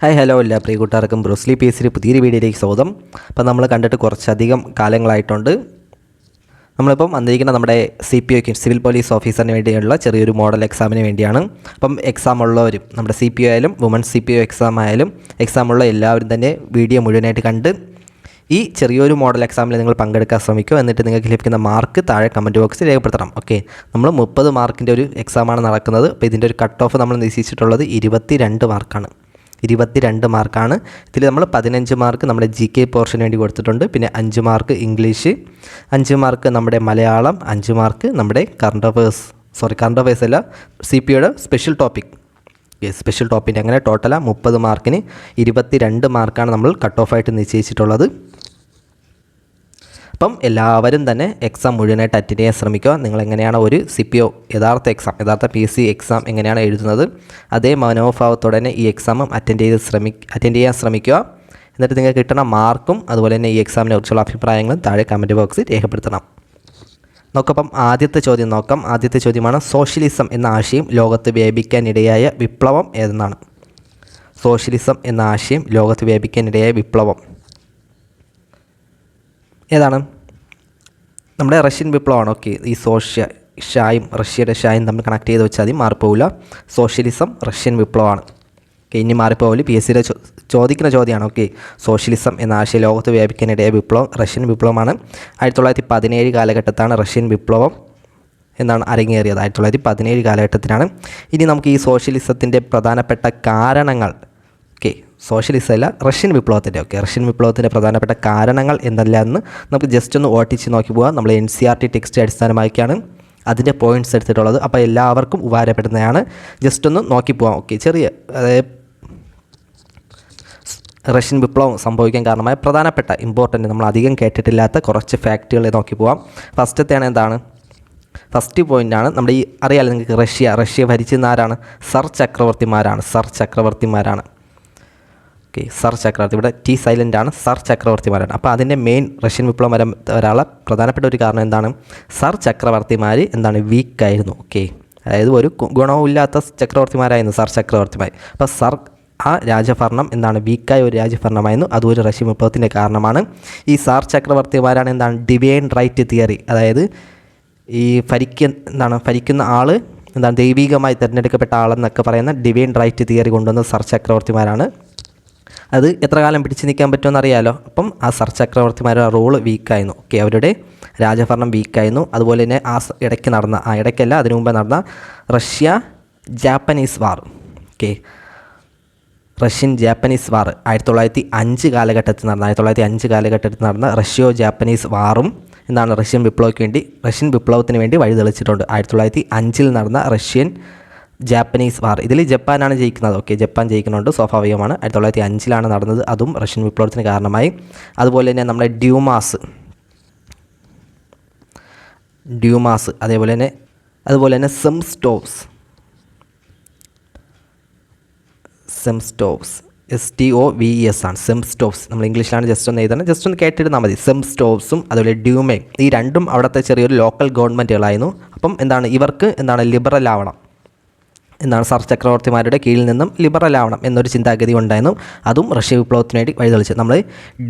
Hi hello എല്ലാ പ്രിയ കൂട്ടുകാർക്കും Bruce Lee PSC പുതിയൊരു വീഡിയോയിലേക്ക് സ്വാഗതം. അപ്പോൾ നമ്മൾ കണ്ടിട്ട് കുറച്ചധികം കാലങ്ങളായിട്ടുണ്ട്. നമ്മളിപ്പം വന്നിരിക്കുന്ന നമ്മുടെ CPO സിവിൽ പോലീസ് ഓഫീസറിന് വേണ്ടിയുള്ള ചെറിയൊരു മോഡൽ എക്സാമിന് വേണ്ടിയാണ്. അപ്പം എക്സാം ഉള്ളവരും നമ്മുടെ CPO ആയാലും വുമൻസ് CPO എക്സാം ആയാലും എക്സാമുള്ള എല്ലാവരും തന്നെ വീഡിയോ മുഴുവനായിട്ട് കണ്ട് ഈ ചെറിയൊരു മോഡൽ എക്സാമിൽ നിങ്ങൾ പങ്കെടുക്കാൻ ശ്രമിക്കുക. എന്നിട്ട് നിങ്ങൾക്ക് ലഭിക്കുന്ന മാർക്ക് താഴെ കമൻറ്റ് ബോക്സിൽ രേഖപ്പെടുത്തണം. ഓക്കെ, നമ്മൾ 30 മാർക്കിൻ്റെ ഒരു എക്സാമാണ് നടക്കുന്നത്. അപ്പോൾ ഇതിൻ്റെ ഒരു കട്ട് ഓഫ് നമ്മൾ നിശ്ചയിച്ചിട്ടുള്ളത് 22 മാർക്കാണ്. 22 മാർക്കാണ്. ഇതിൽ നമ്മൾ 15 മാർക്ക് നമ്മുടെ GK പോർഷന് വേണ്ടി കൊടുത്തിട്ടുണ്ട്. പിന്നെ 5 മാർക്ക് ഇംഗ്ലീഷ്, 5 മാർക്ക് നമ്മുടെ മലയാളം, 5 മാർക്ക് നമ്മുടെ കറണ്ട് അഫയേഴ്സ് അല്ല, CPOയുടെ സ്പെഷ്യൽ ടോപ്പിൻ്റെ അങ്ങനെ ടോട്ടല 30 മാർക്കിന് 22 മാർക്കാണ് നമ്മൾ കട്ട് ഓഫായിട്ട് നിശ്ചയിച്ചിട്ടുള്ളത്. അപ്പം എല്ലാവരും തന്നെ എക്സാം മുഴുവനായിട്ട് അറ്റൻഡ് ചെയ്യാൻ ശ്രമിക്കുക. നിങ്ങൾ എങ്ങനെയാണ് ഒരു CPO യഥാർത്ഥ PSC എക്സാം എങ്ങനെയാണ് എഴുതുന്നത്, അതേ മനോഭാവത്തോടെ തന്നെ ഈ എക്സാമും അറ്റൻഡ് ചെയ്യാൻ ശ്രമിക്കുക. എന്നിട്ട് നിങ്ങൾക്ക് കിട്ടുന്ന മാർക്കും അതുപോലെ തന്നെ ഈ എക്സാമിനെ കുറിച്ചുള്ള അഭിപ്രായങ്ങളും താഴെ കമൻറ്റ് ബോക്സിൽ രേഖപ്പെടുത്തണം. നോക്കപ്പം ആദ്യത്തെ ചോദ്യം നോക്കാം. ആദ്യത്തെ ചോദ്യമാണ്, സോഷ്യലിസം എന്ന ആശയം ലോകത്ത് വ്യാപിക്കാനിടയായ വിപ്ലവം ഏതെന്നാണ്? സോഷ്യലിസം എന്ന ആശയം ലോകത്ത് വ്യാപിക്കാനിടയായ വിപ്ലവം ഏതാണ്? നമ്മുടെ റഷ്യൻ വിപ്ലവമാണ്. ഓക്കെ, ഈ റഷ്യയുടെ ഷായും തമ്മിൽ കണക്ട് ചെയ്ത് വെച്ചാൽ മതി, മാറിപ്പോവില്ല. സോഷ്യലിസം റഷ്യൻ വിപ്ലവമാണ്. ഓക്കെ, ഇനി മാറിപ്പോവില്ല. PSCയുടെ ചോദിക്കുന്ന ചോദ്യമാണ്. ഓക്കെ, സോഷ്യലിസം എന്ന ആശയം ലോകത്ത് വ്യാപിക്കാനിടയായ വിപ്ലവം റഷ്യൻ വിപ്ലവമാണ്. 1917 കാലഘട്ടത്താണ് റഷ്യൻ വിപ്ലവം അരങ്ങേറിയത്. 1917 കാലഘട്ടത്തിലാണ്. ഇനി നമുക്ക് ഈ സോഷ്യലിസത്തിൻ്റെ പ്രധാനപ്പെട്ട കാരണങ്ങൾ, സോഷ്യലിസം അല്ല റഷ്യൻ വിപ്ലവത്തിൻ്റെ പ്രധാനപ്പെട്ട കാരണങ്ങൾ എന്തെല്ലാമെന്ന് നമുക്ക് ജസ്റ്റ് ഒന്ന് ഓട്ടിച്ച് നോക്കി പോകാം. നമ്മൾ NCERT ടെക്സ്റ്റ് അടിസ്ഥാനമാക്കിയാണ് അതിൻ്റെ പോയിൻറ്റ്സ് എടുത്തിട്ടുള്ളത്. അപ്പോൾ എല്ലാവർക്കും ഉപകാരപ്പെടുന്നതാണ്. ജസ്റ്റ് ഒന്ന് നോക്കി പോകാം. ഓക്കെ, അതായത് റഷ്യൻ വിപ്ലവം സംഭവിക്കാൻ കാരണമായ പ്രധാനപ്പെട്ട ഇമ്പോർട്ടൻ്റ് നമ്മൾ അധികം കേട്ടിട്ടില്ലാത്ത കുറച്ച് ഫാക്റ്റുകൾ നോക്കി പോകാം. ഫസ്റ്റ് പോയിൻ്റാണ് നമ്മുടെ ഈ അറിയാലോ നിങ്ങൾക്ക്, റഷ്യ ഭരിച്ചിരുന്ന ആരാണ്? സർ ചക്രവർത്തിമാരാണ്. ഓക്കെ, സർ ചക്രവർത്തി, ഇവിടെ T സൈലൻ്റ് ആണ്, സർ ചക്രവർത്തിമാരാണ്. അപ്പോൾ അതിൻ്റെ മെയിൻ റഷ്യൻ വിപ്ലവം വരാനുള്ള പ്രധാനപ്പെട്ട ഒരു കാരണം എന്താണ്? സർ ചക്രവർത്തിമാർ വീക്കായിരുന്നു. ഓക്കെ, അതായത് ഒരു ഗുണവും ഇല്ലാത്ത ചക്രവർത്തിമാരായിരുന്നു സർ ചക്രവർത്തിമാർ. അപ്പോൾ ആ രാജഭരണം വീക്കായ ഒരു രാജഭരണമായിരുന്നു. അതും റഷ്യൻ വിപ്ലവത്തിൻ്റെ കാരണമാണ്. ഈ സർ ചക്രവർത്തിമാരാണ് ഡിവൈൻ റൈറ്റ് തിയറി, അതായത് ഈ ഭരിക്കുന്ന ആൾ ദൈവികമായി തിരഞ്ഞെടുക്കപ്പെട്ട ആളെന്നൊക്കെ പറയുന്ന ഡിവൈൻ റൈറ്റ് തിയറി കൊണ്ടുവന്ന സർ ചക്രവർത്തിമാരാണ്. അത് എത്ര കാലം പിടിച്ചു നിൽക്കാൻ പറ്റുമെന്ന് അറിയാലോ. അപ്പം ആ സർ ചക്രവർത്തിമാരുടെ റോള് വീക്കായിരുന്നു. ഓക്കെ, അവരുടെ രാജഭരണം വീക്കായിരുന്നു. അതുപോലെ തന്നെ അതിനു മുമ്പ് നടന്ന റഷ്യ ജാപ്പനീസ് വാർ. ഓക്കെ, റഷ്യൻ ജാപ്പനീസ് വാർ 1905 കാലഘട്ടത്തിൽ നടന്ന റഷ്യോ ജാപ്പനീസ് വാറും റഷ്യൻ വിപ്ലവത്തിന് വേണ്ടി വഴിതെളിച്ചിട്ടുണ്ട്. 1905 നടന്ന റഷ്യൻ ജാപ്പനീസ് വാർ. ഇതിൽ ജപ്പാനാണ് ജയിക്കുന്നത്. ഓക്കെ, ജപ്പാൻ ജയിക്കുന്നുണ്ട്, സ്വാഭാവികമാണ്. 1905 നടന്നത്. അതും റഷ്യൻ വിപ്ലവത്തിന് കാരണമായി. അതുപോലെ തന്നെ നമ്മുടെ ഡ്യൂമാസ് അതുപോലെ തന്നെ സെംസ്റ്റോവ്സ് STOVES ആണ്. സെംസ്റ്റോവ്സ് നമ്മൾ ഇംഗ്ലീഷിലാണ് ജസ്റ്റ് ഒന്ന് എഴുതണം, ജസ്റ്റ് ഒന്ന് കേട്ടിരുന്നാൽ മതി. സെംസ്റ്റോവ്സും അതുപോലെ ഡ്യൂമയും, ഈ രണ്ടും അവിടുത്തെ ചെറിയൊരു ലോക്കൽ ഗവൺമെൻറ്റുകളായിരുന്നു. അപ്പം ഇവർക്ക് ലിബറൽ ആവണം സർ ചക്രവർത്തിമാരുടെ കീഴിൽ നിന്നും ലിബറൽ ആവണം എന്നൊരു ചിന്താഗതി ഉണ്ടായിരുന്നു. അതും റഷ്യ വിപ്ലവത്തിന് വേണ്ടി വഴിതെളിച്ചു. നമ്മൾ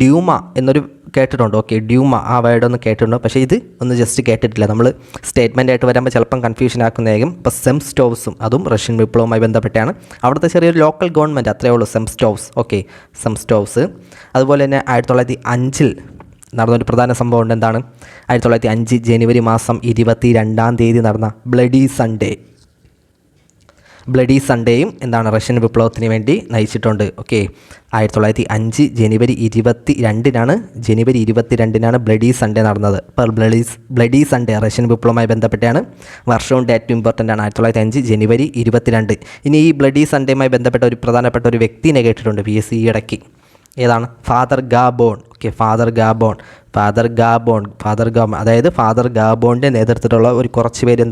ഡ്യൂമ എന്നൊരു കേട്ടിട്ടുണ്ട്. ഓക്കെ, ഡ്യൂമ ആ വേർഡൊന്നും കേട്ടിട്ടുണ്ടോ? പക്ഷേ ഇത് ഒന്ന് ജസ്റ്റ് കേട്ടിട്ടില്ല. നമ്മൾ സ്റ്റേറ്റ്മെൻ്റ് ആയിട്ട് വരുമ്പോൾ ചിലപ്പം കൺഫ്യൂഷൻ ആക്കുന്നതായിരിക്കും. ഇപ്പോൾ സെംസ്റ്റോവ്സും അതും റഷ്യൻ വിപ്ലവവുമായി ബന്ധപ്പെട്ടാണ്. അവിടുത്തെ ചെറിയൊരു ലോക്കൽ ഗവൺമെൻറ്, അത്രയേ ഉള്ളൂ സെംസ്റ്റോവ്സ്. ഓക്കെ, സെംസ്റ്റോവ്സ്. അതുപോലെ തന്നെ 1905 നടന്നൊരു പ്രധാന സംഭവം ഉണ്ട്. 1905 ജനുവരി മാസം 22-ാം തീയതി നടന്ന ബ്ലഡി സൺഡേയും റഷ്യൻ വിപ്ലവത്തിന് വേണ്ടി നയിച്ചിട്ടുണ്ട്. ഓക്കെ, 1905 ജനുവരി 22-നാണ് ബ്ലഡി സൺഡേ നടന്നത്. അപ്പോൾ ബ്ലഡി സൺഡേ റഷ്യൻ വിപ്ലവവുമായി ബന്ധപ്പെട്ടാണ്. വർഷവും ഡേറ്റും ഇമ്പോർട്ടൻ്റ് ആണ്. 1905 ജനുവരി 22. ഇനി ഈ ബ്ലഡി സൺഡേയുമായി ബന്ധപ്പെട്ട ഒരു പ്രധാനപ്പെട്ട ഒരു വ്യക്തിനെ കേട്ടിട്ടുണ്ട് PSC ഇടയ്ക്ക്. ഏതാണ്? Father Gabon. Okay, father Gabon, അതായത് ഫാദർ ഗാബോണിൻ്റെ നേതൃത്വത്തിലുള്ള ഒരു കുറച്ച് പേര്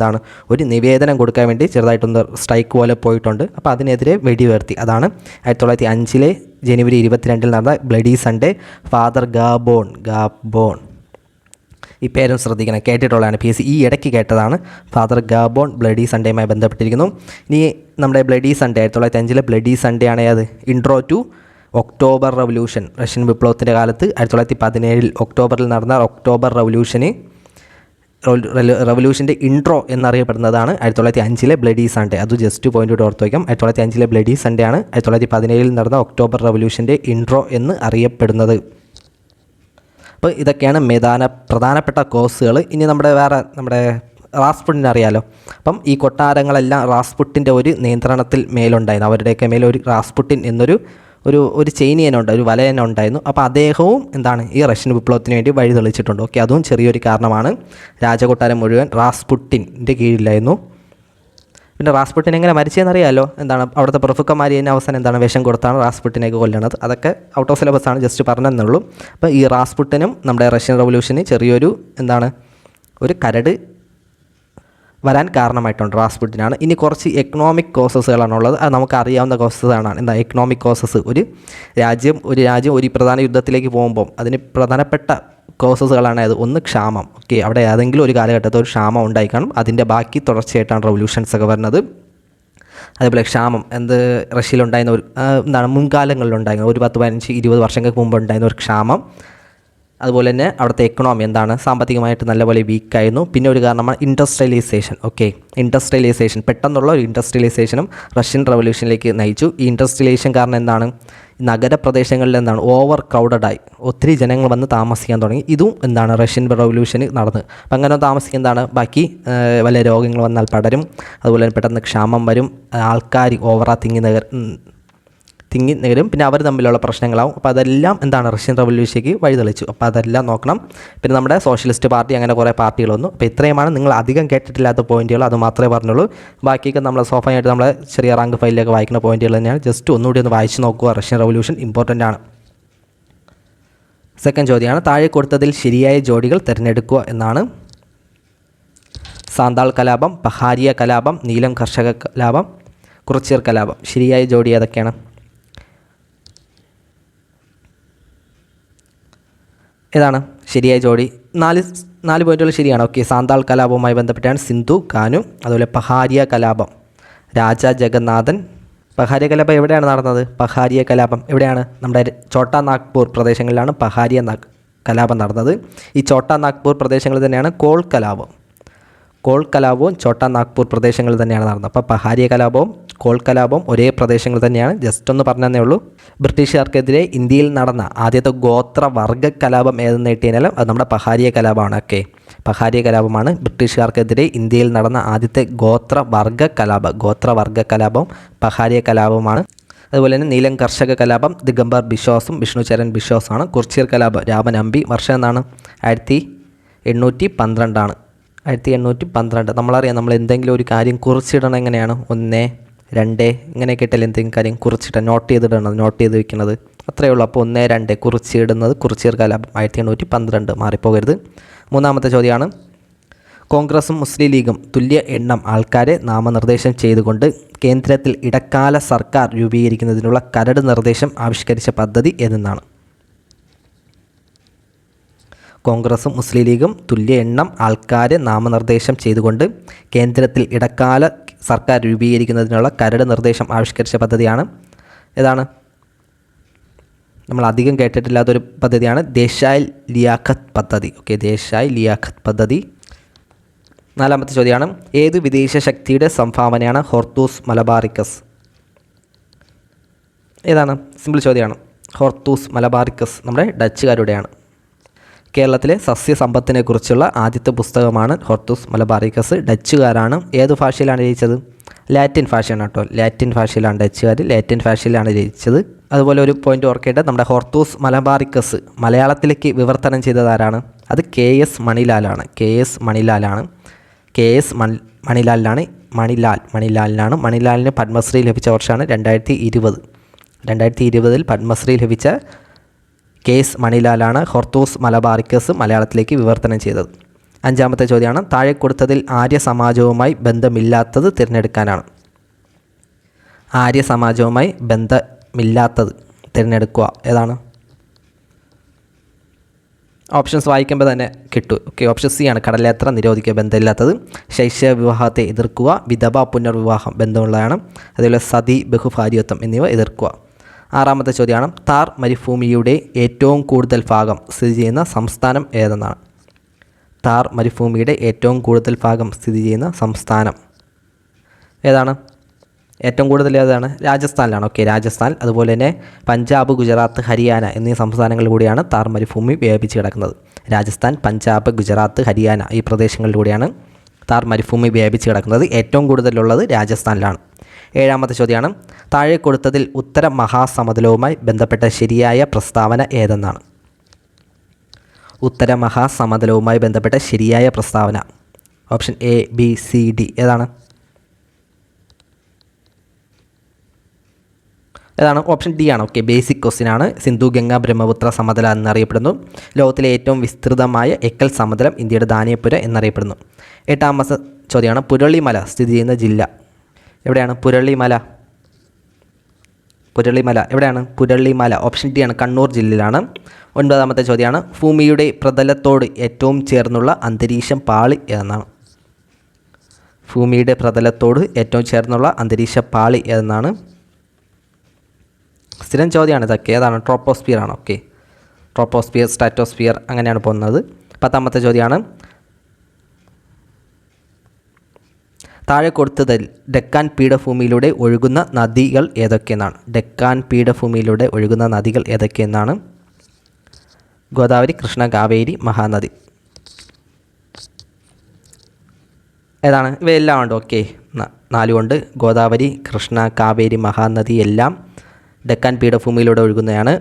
ഒരു നിവേദനം കൊടുക്കാൻ വേണ്ടി ചെറുതായിട്ടൊന്ന് സ്ട്രൈക്ക് പോലെ പോയിട്ടുണ്ട്. അപ്പോൾ അതിനെതിരെ വെടിയുയർത്തി. അതാണ് 1905 ജനുവരി 22 നടന്ന ബ്ലഡി സൺഡേ. Father Gabon. ഈ പേരും ശ്രദ്ധിക്കണം, കേട്ടിട്ടുള്ളതാണ്, PSC ഈ ഇടയ്ക്ക് കേട്ടതാണ്. ഫാദർ ഗാബോൺ ബ്ലഡി സൺഡേയുമായി ബന്ധപ്പെട്ടിരിക്കുന്നു. ഇനി നമ്മുടെ ബ്ലഡി സൺഡേ 1905 ബ്ലഡി സൺഡേ ആണ് ഏത്? Intro to October revolution, Russian വിപ്ലവത്തിൻ്റെ കാലത്ത് 1917 ഒക്ടോബറിൽ നടന്ന ഒക്ടോബർ റവല്യൂഷൻ്റെ ഇൻട്രോ എന്നറിയപ്പെടുന്നതാണ് 1905 ബ്ലഡി സൺഡേ. അത് ജസ്റ്റ് പോയിൻ്റ് ഓർത്ത് വയ്ക്കാം. 1905 ബ്ലഡി സൺഡേ ആണ് 1917 നടന്ന ഒക്ടോബർ റവല്യൂഷൻ്റെ ഇൻട്രോ എന്ന് അറിയപ്പെടുന്നത്. അപ്പോൾ ഇതൊക്കെയാണ് പ്രധാനപ്പെട്ട കോഴ്സുകൾ. ഇനി നമ്മുടെ റാസ്പുട്ടിനെ അറിയാലോ. അപ്പം ഈ കൊട്ടാരങ്ങളെല്ലാം റാസ്പുട്ടിൻ്റെ ഒരു നിയന്ത്രണത്തിൽ മേലുണ്ടായിരുന്നു. അവരുടെയൊക്കെ മേലെ ഒരു റാസ്പുട്ടിൻ എന്നൊരു ഒരു ചെയിനിയനുണ്ട്, ഒരു വലയനുണ്ടായിരുന്നു. അപ്പോൾ അദ്ദേഹവും ഈ റഷ്യൻ വിപ്ലവത്തിന് വേണ്ടി വഴി തെളിച്ചിട്ടുണ്ട്. ഓക്കെ, അതും ചെറിയൊരു കാരണമാണ്. രാജകൊട്ടാരം മുഴുവൻ റാസ്പുട്ടിൻ്റെ കീഴിലായിരുന്നു. പിന്നെ റാസ്പുട്ടിൻ എങ്ങനെ മരിച്ചതെന്നറിയാമല്ലോ. അവിടുത്തെ പ്രഭുക്കന്മാർ തന്നെ അവസാനം വിഷം കൊടുത്താണ് റാസ്പുട്ടിനെയൊക്കെ കൊല്ലണത്. അതൊക്കെ ഔട്ട് ഓഫ് സിലബസ് ആണ്, ജസ്റ്റ് പറഞ്ഞെന്നുള്ളൂ. അപ്പോൾ ഈ റാസ്പുട്ടിനും നമ്മുടെ റഷ്യൻ റവല്യൂഷന് ചെറിയൊരു ഒരു കരട് വരാൻ കാരണമായിട്ടുണ്ട്. റാസ്പുട്ടിനാണ്. ഇനി കുറച്ച് എക്കണോമിക് കോസസുകളാണുള്ളത്. അത് നമുക്ക് അറിയാവുന്ന കോസസാണ്. Economic causes. ഒരു രാജ്യം ഒരു പ്രധാന യുദ്ധത്തിലേക്ക് പോകുമ്പോൾ അതിന് പ്രധാനപ്പെട്ട കോസസുകളാണ് അത്. ഒന്ന് ക്ഷാമം. ഓക്കെ, അവിടെ ഏതെങ്കിലും ഒരു കാലഘട്ടത്തിൽ ഒരു ക്ഷാമം ഉണ്ടായിക്കാണും. അതിൻ്റെ ബാക്കി തുടർച്ചയായിട്ടാണ് റവല്യൂഷൻസ് ഒക്കെ വരുന്നത്. അതേപോലെ ക്ഷാമം റഷ്യയിലുണ്ടായിരുന്ന മുൻകാലങ്ങളിലുണ്ടായിരുന്ന ഒരു 10-15-20 വർഷങ്ങൾക്ക് മുമ്പ് ഉണ്ടായിരുന്ന ഒരു ക്ഷാമം. അതുപോലെ തന്നെ അവിടുത്തെ എക്കണോമി സാമ്പത്തികമായിട്ട് നല്ലപോലെ വീക്കായിരുന്നു. പിന്നെ ഒരു കാരണമാണ് ഇൻഡസ്ട്രിയലൈസേഷൻ. ഓക്കെ, പെട്ടെന്നുള്ള ഒരു ഇൻഡസ്ട്രിയലൈസേഷനും റഷ്യൻ റവല്യൂഷനിലേക്ക് നയിച്ചു. ഈ ഇൻഡസ്ട്രിയലൈസേഷൻ കാരണം നഗരപ്രദേശങ്ങളിൽ ഓവർ ക്രൗഡഡായി ഒത്തിരി ജനങ്ങൾ വന്ന് താമസിക്കാൻ തുടങ്ങി. ഇതും റഷ്യൻ റവല്യൂഷന് നടന്ന്. അപ്പം അങ്ങനെ താമസിക്കുന്ന വല്ല രോഗങ്ങൾ വന്നാൽ പടരും. അതുപോലെ തന്നെ പെട്ടെന്ന് ക്ഷാമം വരും. ആൾക്കാർ ഓവറാ തിങ്ങി നേരും. പിന്നെ അവർ തമ്മിലുള്ള പ്രശ്നങ്ങളാവും. അപ്പോൾ അതെല്ലാം റഷ്യൻ റവല്യൂഷനിലേക്ക് വഴിതെളിച്ചു. അപ്പോൾ അതെല്ലാം നോക്കണം. പിന്നെ നമ്മുടെ സോഷ്യലിസ്റ്റ് പാർട്ടി, അങ്ങനെ കുറേ പാർട്ടികൾ വന്നു. അപ്പോൾ ഇത്രയുമാണ് നിങ്ങൾ അധികം കേട്ടിട്ടില്ലാത്ത പോയിന്റുകൾ, അത് മാത്രമേ പറഞ്ഞുള്ളൂ. ബാക്കിയൊക്കെ നമ്മൾ സ്വാഭാവികമായിട്ട് നമ്മളെ ചെറിയ റാങ്ക് ഫയലിലൊക്കെ വായിക്കുന്ന പോയിന്റുകൾ തന്നെയാണ്. ജസ്റ്റ് ഒന്നുകൂടി ഒന്ന് വായിച്ച് നോക്കുക. റഷ്യൻ റവല്യൂഷൻ ഇമ്പോർട്ടൻ്റ് ആണ്. സെക്കൻഡ് ചോദ്യമാണ്, താഴെ കൊടുത്തതിൽ ശരിയായ ജോഡികൾ തിരഞ്ഞെടുക്കുക എന്നാണ്. സാന്താൾ കലാപം, പഹാരിയ കലാപം, നീലം കർഷക കലാപം, കുറിച്യർ കലാപം. ശരിയായ ജോഡി ഏതൊക്കെയാണ്? ഏതാണ് ശരിയായ ജോഡി? 4 പോയിന്റുകൾ ശരിയാണ്. ഓക്കെ, സാന്താൾ കലാപവുമായി ബന്ധപ്പെട്ടാണ് സിന്ധു കാനു. അതുപോലെ പഹാരിയ കലാപം രാജാ ജഗന്നാഥൻ. പഹാരിയ കലാപം എവിടെയാണ് നടന്നത്? പഹാരിയ കലാപം എവിടെയാണ്? നമ്മുടെ ഛോട്ടാ നാഗ്പൂർ പ്രദേശങ്ങളിലാണ് പഹാരിയ കലാപം നടന്നത്. ഈ ഛോട്ടാ നാഗ്പൂർ പ്രദേശങ്ങളിൽ തന്നെയാണ് കോൾ കലാപവും ഛോട്ടാ നാഗ്പൂർ പ്രദേശങ്ങളിൽ തന്നെയാണ് നടന്നത്. അപ്പോൾ പഹാരിയ കലാപവും കോൾ കലാപവും ഒരേ പ്രദേശങ്ങൾ തന്നെയാണ്. ജസ്റ്റ് ഒന്ന് പറഞ്ഞതേ ഉള്ളൂ. ബ്രിട്ടീഷുകാർക്കെതിരെ ഇന്ത്യയിൽ നടന്ന ആദ്യത്തെ ഗോത്രവർഗ കലാപം ഏതെന്ന് കിട്ടിയാൽ അത് നമ്മുടെ പഹാരിയ കലാപമാണ്. ഓക്കെ, പഹാരിയ കലാപമാണ് ബ്രിട്ടീഷുകാർക്കെതിരെ ഇന്ത്യയിൽ നടന്ന ആദ്യത്തെ ഗോത്രവർഗ കലാപം പഹാരിയ കലാപമാണ്. അതുപോലെ തന്നെ നീലം കർഷക കലാപം ദിഗംബർ ബിശ്വാസും വിഷ്ണുചരൺ ബിശ്വാസുമാണ്. കുറിച്യർ കലാപം രാമൻ അമ്പി. വർഷം എന്നാണ്? 1812 ആണ്. 1812. നമ്മളറിയാം, നമ്മൾ എന്തെങ്കിലും ഒരു കാര്യം കുറിച്ചിടണം എങ്ങനെയാണ്? 1, 2 ഇങ്ങനെയൊക്കെ ഇട്ടാൽ എന്തെങ്കിലും കാര്യം കുറിച്ചിട്ട് നോട്ട് ചെയ്ത് വെക്കുന്നത് അത്രയേ ഉള്ളൂ. അപ്പോൾ 1, 2 കുറിച്ചിടുന്നത് കുറിച്യർ കലാപം 1812. മാറിപ്പോകരുത്. മൂന്നാമത്തെ ചോദ്യമാണ്, കോൺഗ്രസും മുസ്ലിം ലീഗും തുല്യ എണ്ണം ആൾക്കാരെ നാമനിർദ്ദേശം ചെയ്തുകൊണ്ട് കേന്ദ്രത്തിൽ ഇടക്കാല സർക്കാർ രൂപീകരിക്കുന്നതിനുള്ള കരട് നിർദ്ദേശം ആവിഷ്കരിച്ച പദ്ധതി ഏതെന്നാണ്? കോൺഗ്രസും മുസ്ലിം ലീഗും തുല്യ എണ്ണം ആൾക്കാരെ നാമനിർദ്ദേശം ചെയ്തുകൊണ്ട് കേന്ദ്രത്തിൽ ഇടക്കാല സർക്കാർ രൂപീകരിക്കുന്നതിനുള്ള കരട് നിർദ്ദേശം ആവിഷ്കരിച്ച പദ്ധതിയാണ്. ഏതാണ്? നമ്മൾ അധികം കേട്ടിട്ടില്ലാത്തൊരു പദ്ധതിയാണ് ദേശായ് ലിയാഖത്ത് പദ്ധതി. ഓക്കെ, ദേശായ് ലിയാഖത്ത് പദ്ധതി. നാലാമത്തെ ചോദ്യമാണ്, ഏത് വിദേശ ശക്തിയുടെ സംഭാവനയാണ് ഹോർത്തൂസ് മലബാറിക്കസ്? ഏതാണ്? സിമ്പിൾ ചോദ്യമാണ്. ഹോർത്തൂസ് മലബാറിക്കസ് നമ്മുടെ ഡച്ചുകാരുടെയാണ്. കേരളത്തിലെ സസ്യസമ്പത്തിനെക്കുറിച്ചുള്ള ആദ്യത്തെ പുസ്തകമാണ് ഹോർത്തൂസ് മലബാറിക്കസ്. ഡച്ചുകാരാണ്. ഏത് ഭാഷയിലാണ് രചിച്ചത്? ലാറ്റിൻ ഭാഷയാണ് കേട്ടോ. ലാറ്റിൻ ഭാഷയിലാണ് ഡച്ചുകാർ ലാറ്റിൻ ഭാഷയിലാണ് രചിച്ചത്. അതുപോലെ ഒരു പോയിന്റ് ഓർക്കേണ്ടത്, നമ്മുടെ ഹോർത്തൂസ് മലബാറിക്കസ് മലയാളത്തിലേക്ക് വിവർത്തനം ചെയ്തത് ആരാണ്? അത് KS മണിലാലാണ്. മണിലാലിന് പത്മശ്രീ ലഭിച്ച വർഷമാണ് 2020. 2020 പത്മശ്രീ ലഭിച്ച KS മണിലാലാണ് ഹോർത്തൂസ് മലബാറിക്കസ് മലയാളത്തിലേക്ക് വിവർത്തനം ചെയ്തത്. അഞ്ചാമത്തെ ചോദ്യമാണ്, താഴെ കൊടുത്തതിൽ ആര്യ സമാജവുമായി ബന്ധമില്ലാത്തത് തിരഞ്ഞെടുക്കാനാണ്. ആര്യ സമാജവുമായി ബന്ധമില്ലാത്തത് തിരഞ്ഞെടുക്കുക. ഏതാണ്? ഓപ്ഷൻസ് വായിക്കുമ്പോൾ തന്നെ കിട്ടും. ഓക്കെ, ഓപ്ഷൻ സി ആണ് കടൽയാത്ര നിരോധിക്കുക, ബന്ധമില്ലാത്തത്. ശൈശവ വിവാഹത്തെ എതിർക്കുക, വിധവ പുനർവിവാഹം ബന്ധമുള്ളതാണ്. അതുപോലെ സതി ബഹുഭാര്യത്വം എന്നിവ എതിർക്കുക. 6ാമത്തെ ചോദ്യമാണ് താർ മരുഭൂമിയുടെ ഏറ്റവും കൂടുതൽ ഭാഗം സ്ഥിതി ചെയ്യുന്ന സംസ്ഥാനം ഏതെന്നാണ്. താർ മരുഭൂമിയുടെ ഏറ്റവും കൂടുതൽ ഭാഗം സ്ഥിതി ചെയ്യുന്ന സംസ്ഥാനം ഏതാണ്? ഏറ്റവും കൂടുതൽ ഏതാണ്? രാജസ്ഥാനിലാണ്. ഓക്കെ, രാജസ്ഥാൻ. അതുപോലെ തന്നെ പഞ്ചാബ്, ഗുജറാത്ത്, ഹരിയാന എന്നീ സംസ്ഥാനങ്ങളിൽ കൂടിയാണ് താർ മരുഭൂമി വ്യാപിച്ച് കിടക്കുന്നത്. രാജസ്ഥാൻ, പഞ്ചാബ്, ഗുജറാത്ത്, ഹരിയാന ഈ പ്രദേശങ്ങളിലൂടെയാണ് താർ മരുഭൂമി വ്യാപിച്ച് കിടക്കുന്നത്. ഏറ്റവും കൂടുതലുള്ളത് രാജസ്ഥാനിലാണ്. 7ാമത്തെ ചോദ്യമാണ് താഴെ കൊടുത്തതിൽ ഉത്തര മഹാസമതലവുമായി ബന്ധപ്പെട്ട ശരിയായ പ്രസ്താവന ഏതെന്നാണ്. ഉത്തര മഹാസമതലവുമായി ബന്ധപ്പെട്ട ശരിയായ പ്രസ്താവന option A, B, C, D ഏതാണ്? ഏതാണ്? ഓപ്ഷൻ ഡി ആണ്. ഓക്കെ, ബേസിക് ക്വസ്റ്റ്യൻ ആണ്. സിന്ധു ഗംഗ ബ്രഹ്മപുത്ര സമതല എന്നറിയപ്പെടുന്നു. ലോകത്തിലെ ഏറ്റവും വിസ്തൃതമായ എക്കൽ സമതലം ഇന്ത്യയുടെ ദാനിയപുര എന്നറിയപ്പെടുന്നു. 8ാമത്തെ ചോദ്യമാണ് പുരളിമല സ്ഥിതി ചെയ്യുന്ന ജില്ല എവിടെയാണ്? പുരളിമല എവിടെയാണ്? പുരളിമല ഓപ്ഷൻ ഡി ആണ്, കണ്ണൂർ ജില്ലയിലാണ്. 9ാമത്തെ ചോദ്യമാണ് ഭൂമിയുടെ പ്രതലത്തോട് ഏറ്റവും ചേർന്നുള്ള അന്തരീക്ഷം പാളി എന്നാണ്. ഭൂമിയുടെ പ്രതലത്തോട് ഏറ്റവും ചേർന്നുള്ള അന്തരീക്ഷ പാളി എന്നാണ്. സ്ഥിരം ചോദ്യമാണ് ഇതൊക്കെ. ഏതാണ്? ട്രോപ്പോസ്ഫിയർ ആണ്. ഓക്കെ, ട്രോപ്പോസ്ഫിയർ, സ്ട്രാറ്റോസ്ഫിയർ അങ്ങനെയാണ് പോകുന്നത്. 10ാമത്തെ ചോദ്യമാണ് താഴെ കൊടുത്തതിൽ ഡെക്കാൻ പീഠഭൂമിയിലൂടെ ഒഴുകുന്ന നദികൾ ഏതൊക്കെയെന്നാണ്. ഡെക്കാൻ പീഠഭൂമിയിലൂടെ ഒഴുകുന്ന നദികൾ ഏതൊക്കെയെന്നാണ്? ഗോദാവരി, കൃഷ്ണ, കാവേരി, മഹാനദി ഏതാണ്? ഇവയെല്ലാം ഉണ്ട്. ഓക്കെ, 4 കൊണ്ട് ഗോദാവരി, കൃഷ്ണ, കാവേരി, മഹാനദി എല്ലാം ഡെക്കാൻ പീഠഭൂമിയിലൂടെ ഒഴുകുന്നതാണ്.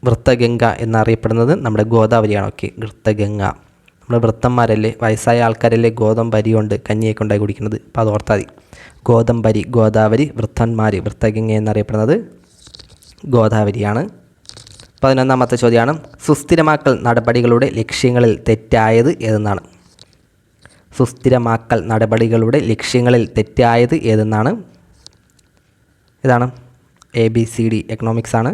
വൃത്തഗംഗ എന്നറിയപ്പെടുന്നത് നമ്മുടെ ഗോദാവരിയാണ്. ഓക്കെ, വൃത്തഗംഗ. നമ്മുടെ വൃത്തന്മാരല്ലേ, വയസ്സായ ആൾക്കാരല്ലേ ഗോതമ്പരി കൊണ്ട് കഞ്ഞിയൊക്കെ ഉണ്ടായി കുടിക്കുന്നത്. അപ്പോൾ അത് ഓർത്താൽ മതി. ഗോതമ്പരി, ഗോദാവരി, വൃത്തന്മാർ, വൃത്തഗംഗ എന്നറിയപ്പെടുന്നത് ഗോദാവരിയാണ്. 11ാമത്തെ ചോദ്യമാണ് സുസ്ഥിരമാക്കൽ നടപടികളുടെ ലക്ഷ്യങ്ങളിൽ തെറ്റായത് ഏതെന്നാണ്. സുസ്ഥിരമാക്കൽ നടപടികളുടെ ലക്ഷ്യങ്ങളിൽ തെറ്റായത് ഏതെന്നാണ്? ഇതാണ് A, B, C, D economics ആണ്.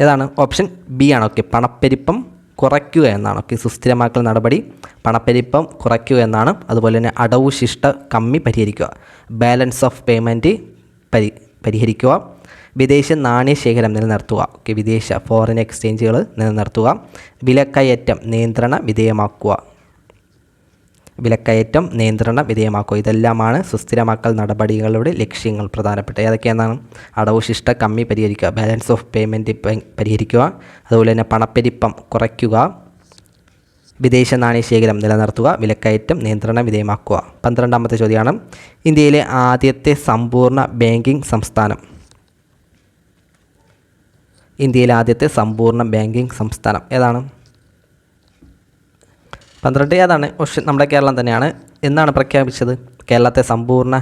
ഏതാണ്? ഓപ്ഷൻ ബി ആണ്. ഓക്കെ, പണപ്പെരുപ്പം കുറയ്ക്കുക എന്നാണ്. ഓക്കെ, സുസ്ഥിരമാക്കൽ നടപടി പണപ്പെരുപ്പം കുറയ്ക്കുക എന്നാണ്. അതുപോലെ തന്നെ അടവ് ശിഷ്ട കമ്മി പരിഹരിക്കുക, ബാലൻസ് ഓഫ് പേയ്മെൻറ്റ് പരിഹരിക്കുക, വിദേശ നാണ്യശേഖരം നിലനിർത്തുക. ഓക്കെ, വിദേശ ഫോറിൻ എക്സ്ചേഞ്ചുകൾ നിലനിർത്തുക, വിലക്കയറ്റം നിയന്ത്രണ വിധേയമാക്കുക. ഇതെല്ലാമാണ് സുസ്ഥിരമാക്കൽ നടപടികളുടെ ലക്ഷ്യങ്ങൾ പ്രധാനപ്പെട്ട. ഏതൊക്കെയാണ്? അടവ് ശിഷ്ട കമ്മി പരിഹരിക്കുക, ബാലൻസ് ഓഫ് പേയ്മെൻറ്റ് പരിഹരിക്കുക, അതുപോലെ തന്നെ പണപ്പെരുപ്പം കുറയ്ക്കുക, വിദേശ നാണ്യശേഖരം നിലനിർത്തുക, വിലക്കയറ്റം നിയന്ത്രണ വിധേയമാക്കുക. 12ാമത്തെ ചോദ്യമാണ് ഇന്ത്യയിലെ ആദ്യത്തെ സമ്പൂർണ്ണ ബാങ്കിംഗ് സംസ്ഥാനം. ഏതാണ്? 12 ഏതാണ്? പക്ഷേ നമ്മുടെ കേരളം തന്നെയാണ്. എന്നാണ് പ്രഖ്യാപിച്ചത്? കേരളത്തെ സമ്പൂർണ്ണ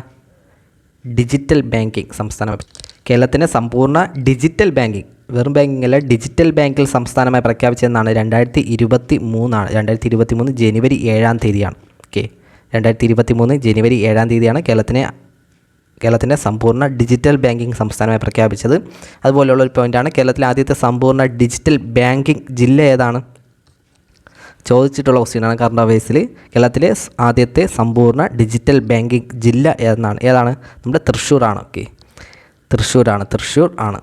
ഡിജിറ്റൽ ബാങ്കിങ് സംസ്ഥാനം. കേരളത്തിൻ്റെ സമ്പൂർണ്ണ ഡിജിറ്റൽ ബാങ്കിങ്, വെറും ബാങ്കിങ് അല്ല, ഡിജിറ്റൽ ബാങ്കിൽ സംസ്ഥാനമായി പ്രഖ്യാപിച്ചതെന്നാണ് 2023 2023 ജനുവരി 7-ാം തീയതിയാണ്. ഓക്കെ, 2023 ജനുവരി 7-ാം തീയതിയാണ് കേരളത്തിൻ്റെ സമ്പൂർണ്ണ ഡിജിറ്റൽ ബാങ്കിങ് സംസ്ഥാനമായി പ്രഖ്യാപിച്ചത്. അതുപോലെയുള്ളൊരു പോയിൻ്റാണ് കേരളത്തിലെ ആദ്യത്തെ സമ്പൂർണ്ണ ഡിജിറ്റൽ ബാങ്കിങ് ജില്ല ഏതാണ്? ചോദിച്ചിട്ടുള്ള ക്വസ്റ്റ്യനാണ് കറണ്ട് അഫയേഴ്സിൽ. കേരളത്തിലെ ആദ്യത്തെ സമ്പൂർണ്ണ ഡിജിറ്റൽ ബാങ്കിങ് ജില്ല ഏതാണ്? നമ്മുടെ തൃശ്ശൂരാണ്. ഓക്കെ, തൃശ്ശൂർ ആണ്.